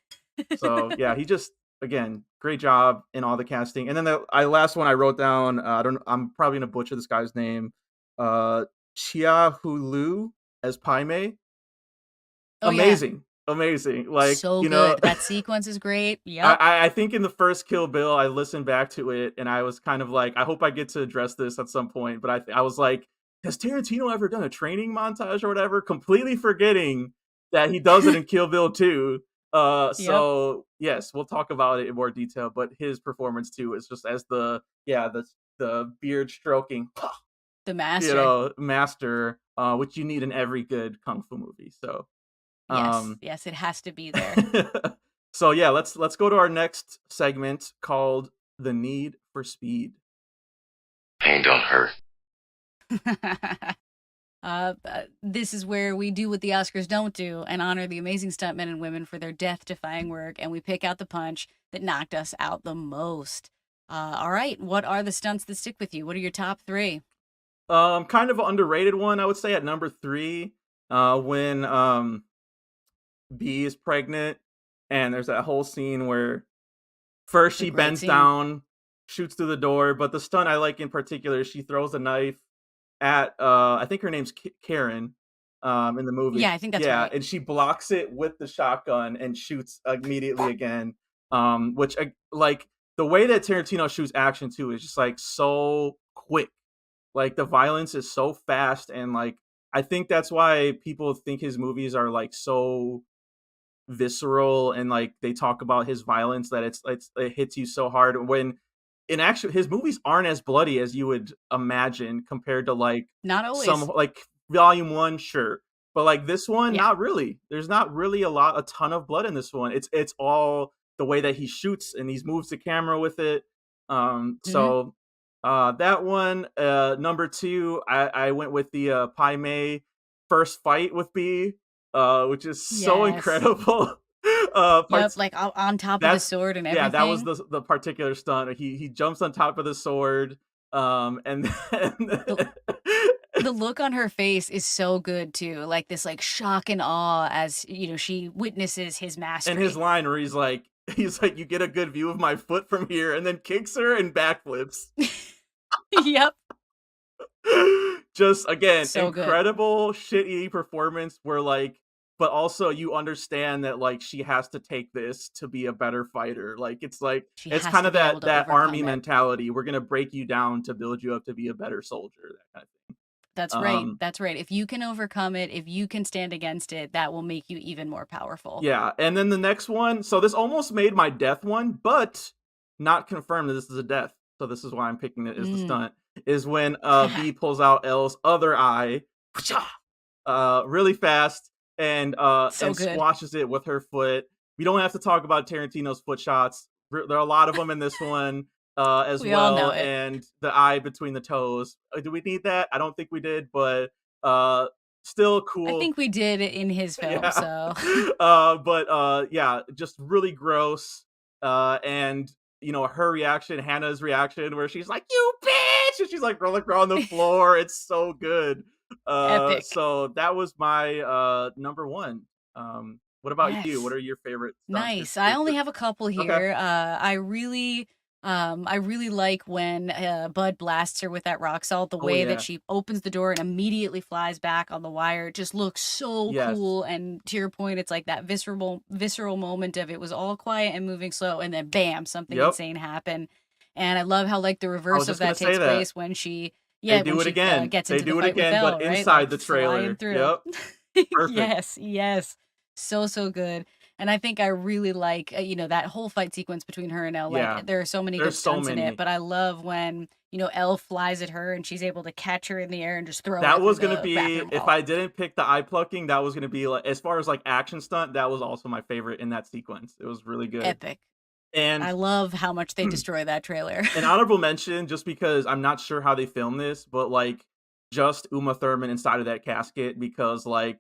so yeah, he just again, great job in all the casting. And then the last one I wrote down, I don't I'm probably gonna butcher this guy's name. Uh Chia Hulu as Pai Mei. Oh, yeah. Amazing. Amazing. Like, So good. That sequence is great. I, Yep. I I think in the first Kill Bill, I listened back to it and I was kind of like, I hope I get to address this at some point. But I was like, has Tarantino ever done a training montage or whatever? Completely forgetting that he does it in Kill Bill 2. Yep. So yes, we'll talk about it in more detail. But his performance too is just as the beard stroking, The master. master, which you need in every good kung fu movie. So Yes. um Yes, it has to be there. so yeah, let's go to our next segment called The Need for Speed. Pain don't hurt. This is where we do what the Oscars don't do and honor the amazing stuntmen and women for their death-defying work, and we pick out the punch that knocked us out the most. All right, what are the stunts that stick with you? What are your top 3? Kind of an underrated one, I would say at number 3, when B is pregnant and there's that whole scene where first It's a she great bends scene. down, shoots through the door, but the stunt I like in particular is she throws a knife at I think her name's Karen in the movie. Yeah, I think that's Yeah, right. and she blocks it with the shotgun and shoots immediately again. Which like the way that Tarantino shoots action too is just like so quick. Like the violence is so fast and like I think that's why people think his movies are like so visceral and like they talk about his violence that it hits you so hard when in actual his movies aren't as bloody as you would imagine compared to like Not some always. like volume 1 sure but like this one Yeah. not really. There's not really a ton of blood in this one. It's all the way that he shoots and he moves the camera with it. Hmm. So that one number 2 I went with the Pai Mei first fight with B, which is so Yes. incredible. Yep, Parts like on top of the that's sword and yeah, that was everything. the particular stunt. He jumps on top of the sword, and then The the look on her face is so good too. Like this like shock and awe as, she witnesses his and his mastery. line where he's like, "You get a good view of my foot from here," and then kicks her and backflips. Yep. Just again, So good. incredible shitty performance where like but also you understand that like she has to take this to be a better fighter. Like She it's has kind to of be able to that army overcome it. mentality. We're gonna break you down to build you up to be a better soldier, that kind of thing. That's right. Um That's right. If you can overcome it, if you can stand against it, that will make you even more powerful. yeah, and then the next one, so this almost made my death one, but not confirmed that this is a death. So this is why I'm picking it as the Mm. stunt. Is when B pulls out L's other eye really fast So and good. squashes it with her foot. We don't have to talk about Tarantino's foot shots. There are a lot of them in this one as We all know well, it. and the eye between the toes. Do we need that? I don't think we did, but uh, still I cool. think we did it in his film, Yeah. so But yeah, just really gross. And her reaction, Hannah's reaction, where she's like, "You bitch!" and she's like rolling around the floor. It's so good. epic. So that was my number one. What about you? What Yes. are your favorite stunts? Nice. I only have a couple Okay. here. I really like when Bud blasts her with that rock salt. The Oh way that yeah. she opens the door and immediately flies back on the wire, it just looks so Yes. cool. And to your point, it's like that visceral moment of it was all quiet and moving slow, and then bam, something Yep. insane happened. And I love how like the I was reverse of just gonna that say takes that. place when she, They yeah, when do it she again. gets They into the do it fight with again, but Elle, right? Like inside the flying trailer. through. Yep. Perfect. Yes, yes. So, so good. And I think I really like, that whole fight sequence between her and Elle. Yeah. Like, there are so many There's good so stunts in it, many. but I love when, Elle flies at her and she's able to catch her in the air and just throw her That through was gonna the be bathroom if wall. I didn't pick the eye plucking, that was gonna be, like as far as, like, action stunt, that was also my favorite in that sequence. It was really good. Epic. And I love how much they destroy that trailer. an honorable mention, just because I'm not sure how they filmed this, but, like, just Uma Thurman inside of that casket because, like,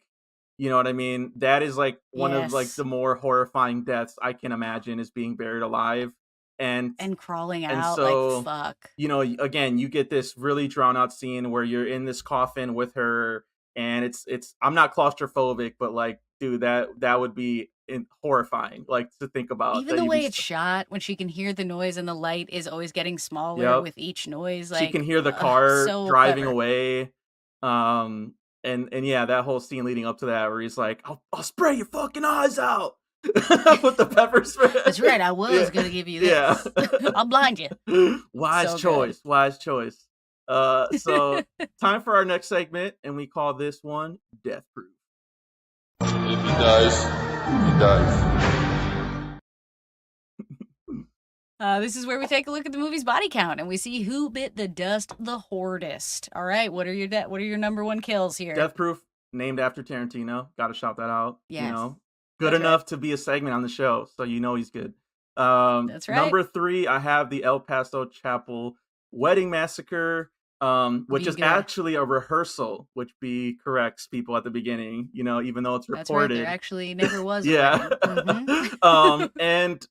you know what I mean? That is, like, one of, like, Yes. the more horrifying deaths I can imagine is being buried alive, and And crawling and out, like, so, fuck. again, you get this really drawn out scene where you're in this coffin with her, and it's I'm not claustrophobic, but, like, dude, that would be horrifying, like, to think about Even that the you'd be way it's shot, when she can hear the noise and the light is always getting smaller Yep. with each noise, She can like, hear the car so driving clever. away. And yeah, that whole scene leading up to that where he's like, I'll spray your fucking eyes out with the pepper spray. That's right, I Yeah. was gonna give you Yeah. this. I'll blind you. Wise So good. choice. Wise choice. So time for our next segment, and we call this one Death Proof. If he dies, he dies. This is where we take a look at the movie's body count and we see who bit the dust the hardest. All right, what are your number one kills here? Death Proof, named after Tarantino. Gotta shout that out. Yes. Good That's enough to be a segment on the show, so he's good. That's right. Number 3, I have the El Paso Chapel Wedding Massacre, which Be is good. actually a rehearsal, which corrects people at the beginning, even though it's That's right, reported. there actually never was a Yeah. wedding. Mhm. And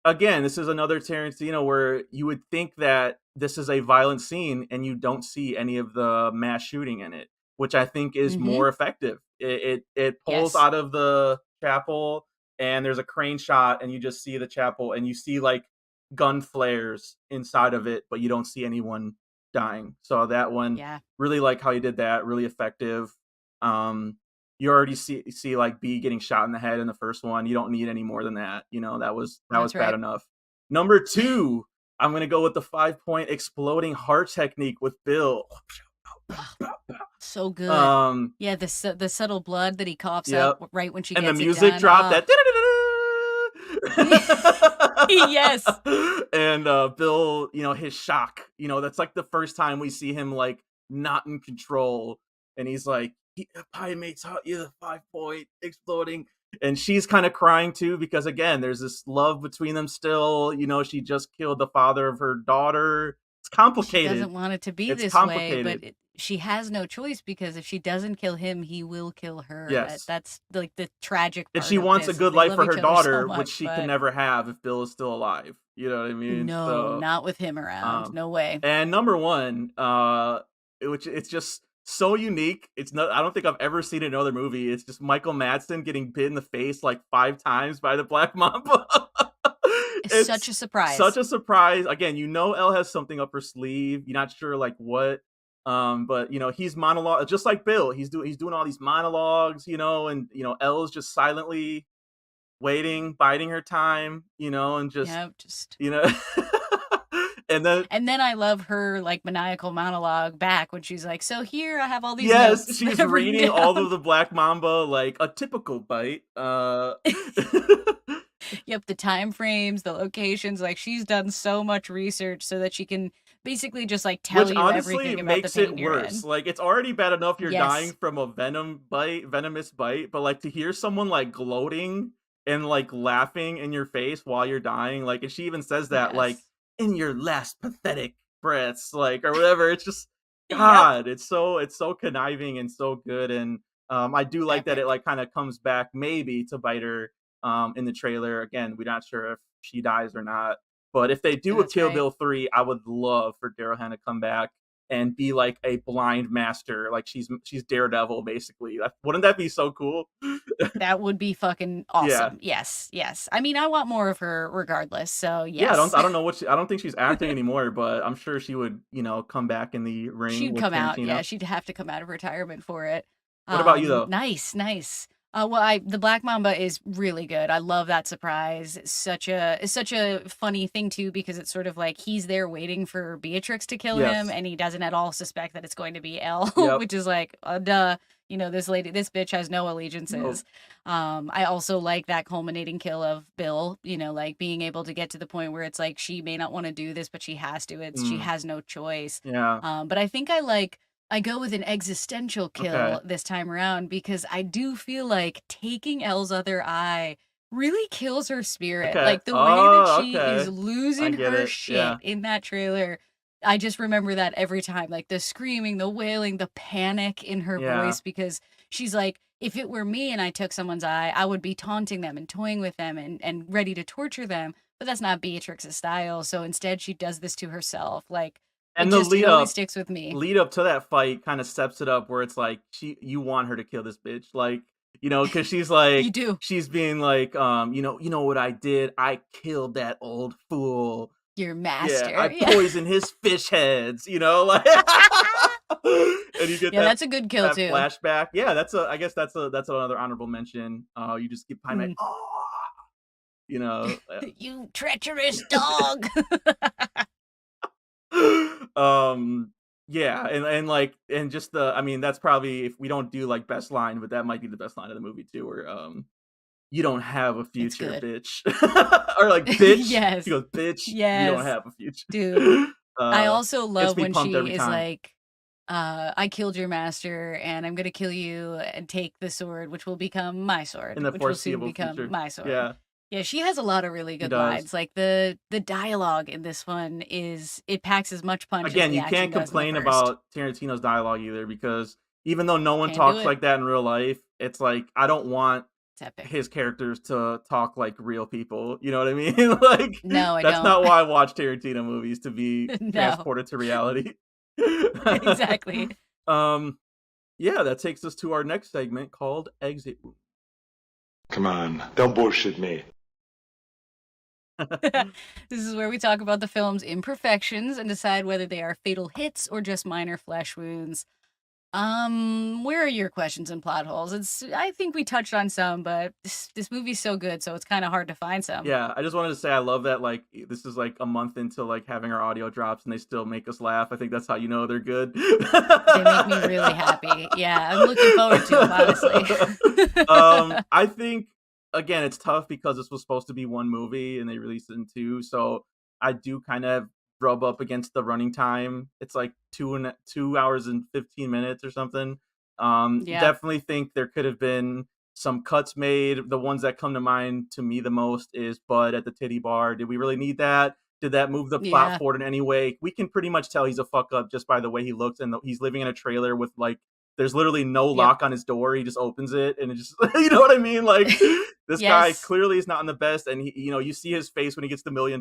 again, this is another Tarantino where you would think that this is a violent scene and you don't see any of the mass shooting in it, which I think is Mhm. more effective. It pulls Yes. out of the chapel and there's a crane shot and you just see the chapel and you see like gun flares inside of it, but you don't see anyone dying. So that one, Yeah. really like how you did that, really effective. You already see like B getting shot in the head in the first one. You don't need any more than that. That was That's bad right. enough. Number 2, I'm gonna go with the 5-point exploding heart technique with Bill. So good. Yeah, the subtle blood that he coughs Yep. up right when she And gets the it music done. drop that. Yes. And Bill, his shock. That's like the first time we see him like not in control, and he's like, "Pie mate taught you the 5-point exploding." And she's kind of crying too because again, there's this love between them still. She just killed the father of her daughter. It's She complicated. doesn't want it to be It's this way, complicated. but she has no choice because if she doesn't kill him, he will kill her. Yes. That's like the tragic And part she of wants this, a is good they life love for each her other so daughter, which much, she but can never have if Bill is still alive. You know what I mean? no, So, not with him around. No way. and number 1, which it's just so unique. It's not. I don't think I've ever seen it in another movie. It's just Michael Madsen getting bit in the face like 5 times by the Black Mamba. It's such a surprise. Such a surprise. Again, Elle has something up her sleeve. You're not sure like what. But he's monologue just like Bill. He's doing all these monologues, and Elle's just silently waiting, biding her time, and just Yep, just and then and then I love her like maniacal monologue back when she's like, "So here I have all these yes, notes she's that I've written reading all down." of the Black Mamba like a typical bite. Yep, the time frames, the locations, like she's done so much research so that she can basically just like tell Which you honestly everything about the makes it pain you're worse. in. Like it's already bad enough you're dying Yes. from a venomous bite, but like to hear someone like gloating and like laughing in your face while you're dying, like and she even says that like Yes. in your last pathetic breaths, like or whatever. It's just Yep. God, it's so conniving and so good. And I do like that it Epic. like kind of comes back maybe to bite her in the trailer. Again, we're not sure if she dies or not. But if they do a That's Kill right. Bill 3, I would love for Daryl Hannah to come back and be like a blind master, like she's Daredevil basically. Wouldn't that be so cool? That would be fucking Yeah. awesome. Yes, yes. I mean, I want more of her regardless. So Yeah, yes, I don't know I don't think she's acting anymore, but I'm sure she would, come back in the ring she'd with come out. Yeah, Tarantino. she'd have to come out of retirement for it. What about you though? Nice, nice. The Black Mamba is really good. I love that surprise. It's such a funny thing too because it's sort of like he's there waiting for Beatrix to kill him, Yes. and he doesn't at all suspect that it's going to be Elle, Yep. which is like, duh. This bitch has no Nope. allegiances. I also like that culminating kill of Bill. Like being able to get to the point where it's like she may not want to do this, but she has to. She Mm, has no choice. yeah. But I think I go with an existential Okay. kill this time around because I do feel like taking Elle's other eye really kills her spirit. Okay. Like the way that Oh, she is okay. I losing get her it. shit Yeah. in that trailer. I just remember that every time, like the screaming, the wailing, the panic in her Yeah. voice because she's like, if it were me and I took someone's eye, I would be taunting them and toying with them and ready to torture them. But that's not Beatrix's style. So instead, she does this to herself. Like And the it always sticks with me. lead up to that fight kind of steps it up where it's like you want her to kill this bitch, like, because she's You like do. she's being like, you know what I did? I killed that old fool. Your Yeah, I master, yeah. poisoned his fish heads, like, and you get Yeah, that's a good kill that too. flashback. Yeah, I guess that's another honorable mention. You just keep behind like, Mm. oh, you know. You treacherous dog. um yeah, and just I mean, that's probably, if we don't do like best line, but that might be the best line of the movie too, where you don't have a It's future, good. bitch. Or like, bitch, she Yes. goes, bitch, you don't Yes. have a future. Dude. I uh also Gets love me when pumped she every is time. like, I killed your master and I'm gonna kill you and take the sword, which will become my In sword, the which will soon foreseeable become future. my sword. Yeah, Yeah, she has a lot of really she good does. lines. Like the dialogue in this one it packs as much punch as Again, the you action can't does in the complain first. about Tarantino's dialogue either, because even though no one Can't do talks it. like that in real life, it's like, I don't want It's epic. his characters to talk like real people. You know what I mean? Like, No, I that's don't. not why I watch Tarantino movies, to be No. transported to reality. Exactly. um, yeah, that takes us to our next segment called Exit Come on, don't bullshit me. Wound. This is where we talk about the film's imperfections and decide whether they are fatal hits or just minor flesh wounds. Where are your questions and plot holes? I think we touched on some, but this movie's so good, so it's kind of hard to find some. Yeah, I just wanted to say I love that, like, this is like a month into like having our audio drops and they still make us laugh. I think that's how you know they're good. They make me really happy. Yeah, I'm looking forward to them, honestly. I think, again, it's tough because this was supposed to be one movie and they released it in two, so I do kind of rub up against the running time. It's like 2 hours and 15 minutes or something. Yeah. Definitely think there could have been some cuts made. The ones that come to mind to me the most is Bud at the titty bar. Did we really need that? Did that move the plot Yeah. forward in any way? We can pretty much tell he's a fuck up just by the way he looks, and he's living in a trailer with like, there's literally no Yep. lock on his door. He just opens it, and it just, you know what I mean? Like, this guy Yes. clearly is not in the best, and you see his face when he gets the $1 million.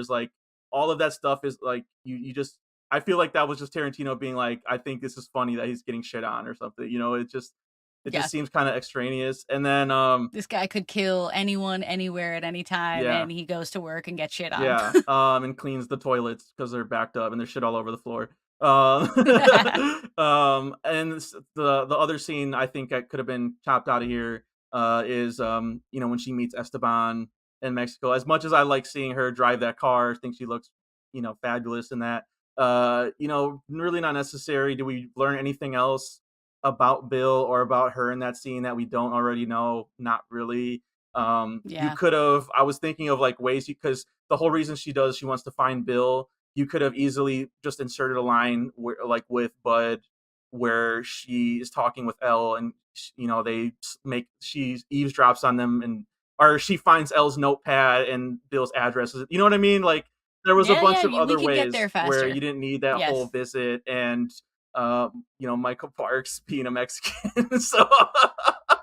Like, all of that stuff is like, you just, I feel like that was just Tarantino being like, I think this is funny that he's getting shit on or something. It just Yeah. seems kind of extraneous. And then This guy could kill anyone, anywhere, at any time, yeah, and he goes to work and gets shit on. yeah, and cleans the toilets because they're backed up and there's shit all over the floor. Um, and the other scene I think that could have been chopped out of here is when she meets Esteban in Mexico. As much as I like seeing her drive that car, I think she looks fabulous in that. Really not necessary. Do we learn anything else about Bill or about her in that scene that we don't already know? Not really. You Yeah. could have. I was thinking of like ways, because the whole reason she wants to find Bill. You could have easily just inserted a line where, like with Bud, where she is talking with Elle, and she eavesdrops on them, or she finds Elle's notepad and Bill's address. You know what I mean? Like, there was a Yeah, bunch yeah, of we other could get ways there where faster. you didn't need that whole Yes. visit, and Michael Parks being a Mexican. So,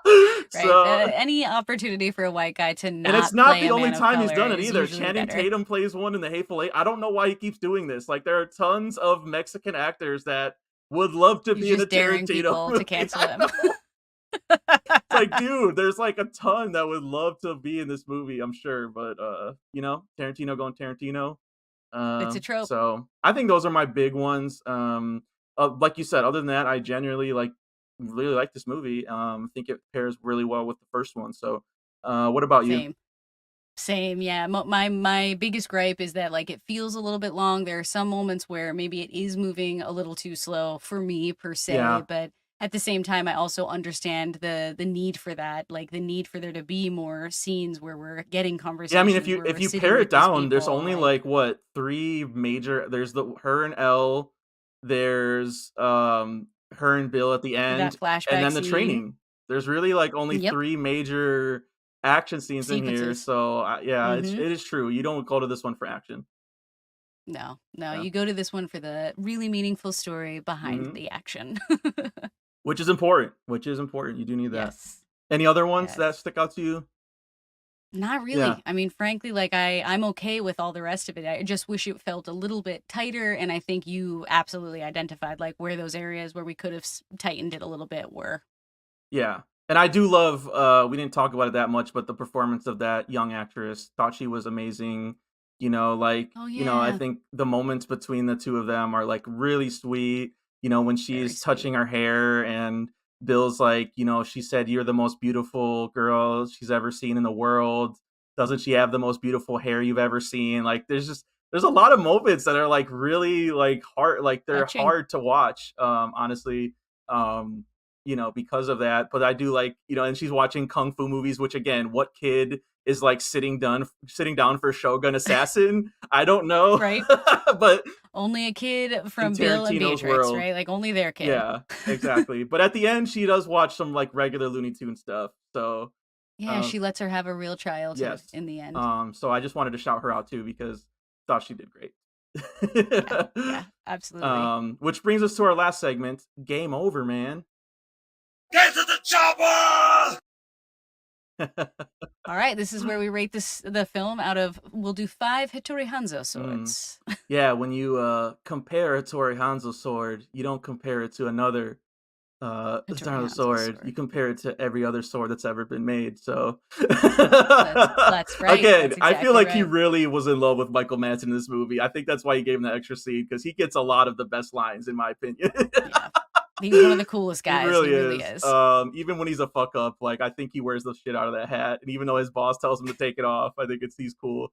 Right. so Any opportunity for a white guy to and it's not not play the a only man of time he's color done it is either. usually Channing better. Tatum plays one in The Hateful Eight. I don't know why he keeps doing this. Like, there are tons of Mexican actors that would love to He's be in a just daring Tarantino people to movie. cancel I him. know. It's like, dude, there's like a ton that would love to be in this movie, I'm sure. But Tarantino going Tarantino. It's a trope. So I think those are my big ones. Like you said, other than that, I genuinely like really like this movie. I think it pairs really well with the first one. So, what about you? Same. Same, yeah. My biggest gripe is that like it feels a little bit long. There are some moments where maybe it is moving a little too slow for me per se, Yeah. but at the same time I also understand the need for that, like the need for there to be more scenes where we're getting Yeah, I mean, conversations, where if we're you sitting pare it with these down, there's people, only like like what three major. There's the her and Elle. There's her and Bill at the that end, and flashback then the scene. training. There's really like only Yep, three major action scenes in here. sequences. So yeah, Mhm. it is true. You don't go to this one for action. No, no, Yeah. you go to this one for the really meaningful story behind Hmm. the action. Which is important. Which is important. You do need that. Yes. Any other ones that Yes. stick out to you? Not Yeah. really. I mean, frankly, like I'm okay with all the rest of it. I just wish it felt a little bit tighter, and I think you absolutely identified like where those areas where we could have tightened it a little bit were. Yeah. And I do love we didn't talk about it that much, but the performance of that young actress, thought she was amazing. Oh I yeah, think the moments between the two of them are like really sweet. When very she's sweet. touching her hair and Bill's like, she said you're the most beautiful girl she's ever seen in the world. Doesn't she have the most beautiful hair you've ever seen? Like there's a lot of moments that are like really like hard, like they're Touching, hard to watch, honestly. Um because of that. But I do like, and she's watching kung fu movies, which again, what kid is like sitting down for Shogun Assassin? I don't know. right? But Only a kid in from Bill and Tarantino's Beatrix, world, right? Like only their kid. yeah, exactly. But at the end, she does watch some like regular Looney Tune stuff. So, Yeah, um, she lets her have a real childhood yes. in the end. So I just wanted to shout her out too because thought she did great. Yeah, yeah, absolutely. Which brings us to our last segment, Game Over, man. Get to the chopper! All right, this is where we rate the film out of we'll do 5 Hattori Hanzo Mm. swords. Yeah, when you compare a Torii Hanzo sword, you don't compare it to another Hattori Hanzo Hanzo sword. You sword. compare it to every other sword that's ever been made. So That's right. again, That's I feel exactly like he right. really was in love with Michael Madsen in this movie. I think that's why he gave him that extra scene because he gets a lot of the best lines, in my opinion. Yeah. He's one of the coolest He guys. He really really is. is. Even when he's a fuck up, like I think he wears the shit out of that hat. And even though his boss tells him to take it off, I think he's cool.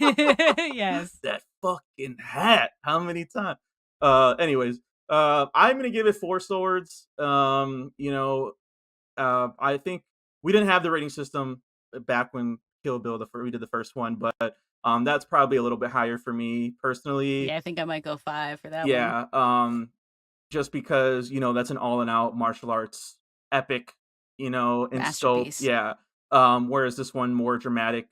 Yes. That fucking hat. How many times? Anyways, I'm gonna give it 4 swords. I think we didn't have the rating system back when Kill Bill we did the first one, but that's probably a little bit higher for me personally. Yeah, I think I might go 5 for that one. Yeah, just because that's an all and out martial arts epic, in scope. Masterpiece. Yeah. Whereas this one more dramatic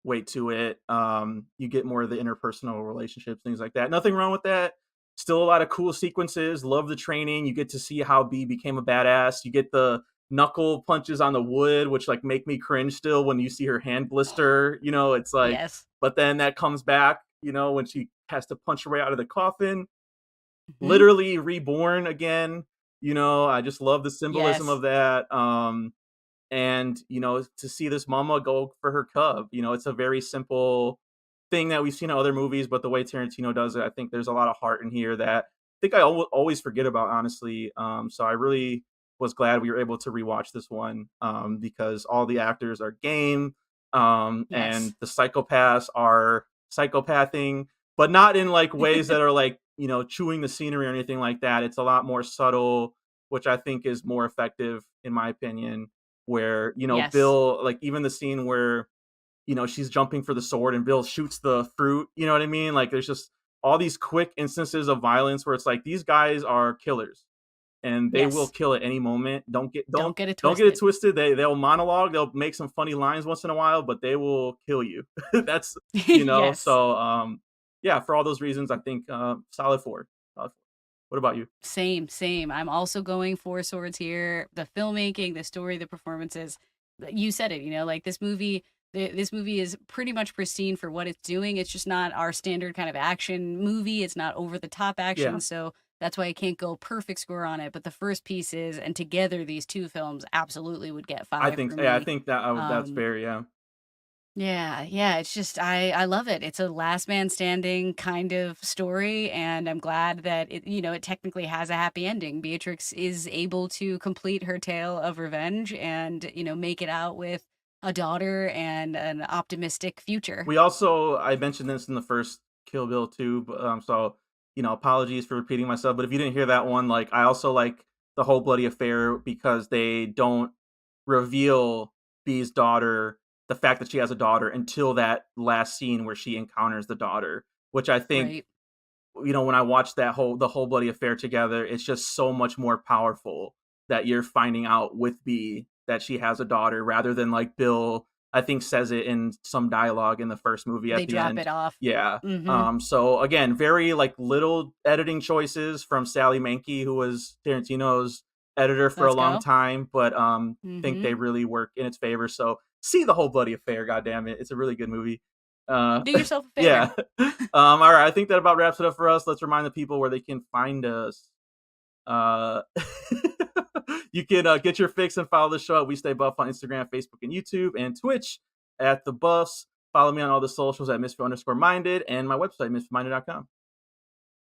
weight to it. You get more of the interpersonal relationships, things like that. Nothing wrong with that. Still a lot of cool sequences. Love the training. You get to see how B became a badass. You get the knuckle punches on the wood, which like make me cringe still when you see her hand blister. It's like, Yes. but then that comes back, when she has to punch her way out of the coffin, Hmm. literally reborn again. I just love the symbolism Yes. of that. And to see this mama go for her cub, it's a very simple thing that we've seen in other movies, but the way Tarantino does it, I think there's a lot of heart in here that I think I always forget about, honestly. So I really was glad we were able to rewatch this one, because all the actors are game, and Yes. the psychopaths are psychopathing, but not in like ways that are like chewing the scenery or anything like that. It's a lot more subtle, which I think is more effective in my opinion. Where Yes. Bill, like even the scene where she's jumping for the sword and Bill shoots the fruit. You know what I mean? Like there's just all these quick instances of violence where it's like these guys are killers and they will Yes. kill at any moment. Don't get don't Don't get it don't get it twisted. twisted. They'll monologue. They'll make some funny lines once in a while, but they will kill you. That's Yes. so yeah. For all those reasons, I think solid 4. Solid 4. What about you? Same, same. I'm also going 4 swords here. The filmmaking, the story, the performances. You said it, like this movie is pretty much pristine for what it's doing. It's just not our standard kind of action movie. It's not over the top Yeah, action, so that's why I can't go perfect score on it. But the first piece is, and together these two films absolutely would get I 5 think for yeah, I me. think that that's Um, fair. Yeah. Yeah, it's just I love it. It's a last man standing kind of story, and I'm glad that it technically has a happy ending. Beatrix is able to complete her tale of revenge and, make it out with a daughter and an optimistic future. We also I mentioned this in the first Kill Bill too, but, so apologies for repeating myself. But if you didn't hear that one, like I also like the whole bloody affair because they don't reveal B's daughter, the fact that she has a daughter until that last scene where she encounters the daughter, which I think Right. when I watch the whole bloody affair together, it's just so much more powerful that you're finding out with B that she has a daughter rather than like Bill, I think says it in some dialogue in the first movie They at the drop end. it off. Yeah. Mm-hmm. So again, very like little editing choices from Sally Mankey, who was Tarantino's editor for a Let's long go. time, but think Mm-hmm. they really work in its favor. So see the whole bloody affair, god damn it. It's a really good movie. Uh Do yourself a favor. yeah. All right, I think that about wraps it up for us. Let's remind the people where they can find us. Uh, you can get your fix and follow the show at We Stay Buff on Instagram, Facebook, and YouTube, and Twitch at The Buffs. Follow me on all the socials at Misfit_minded and my website, misfitminded.com.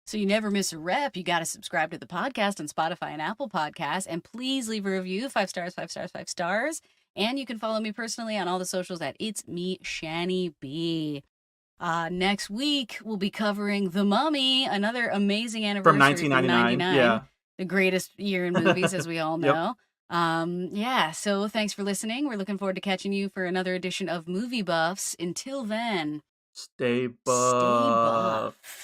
So you never miss a rep. You got to subscribe to the podcast on Spotify and Apple Podcasts. And please leave a review. 5 stars, 5 stars, 5 stars. And you can follow me personally on all the socials at It's Me, Shani B. Next week, we'll be covering The Mummy, another amazing From anniversary 1999. Yeah. the greatest year in movies, as we all Yep. know. Yeah, so thanks for listening. We're looking forward to catching you for another edition of Movie Buffs. Until then, Stay stay buff. buff.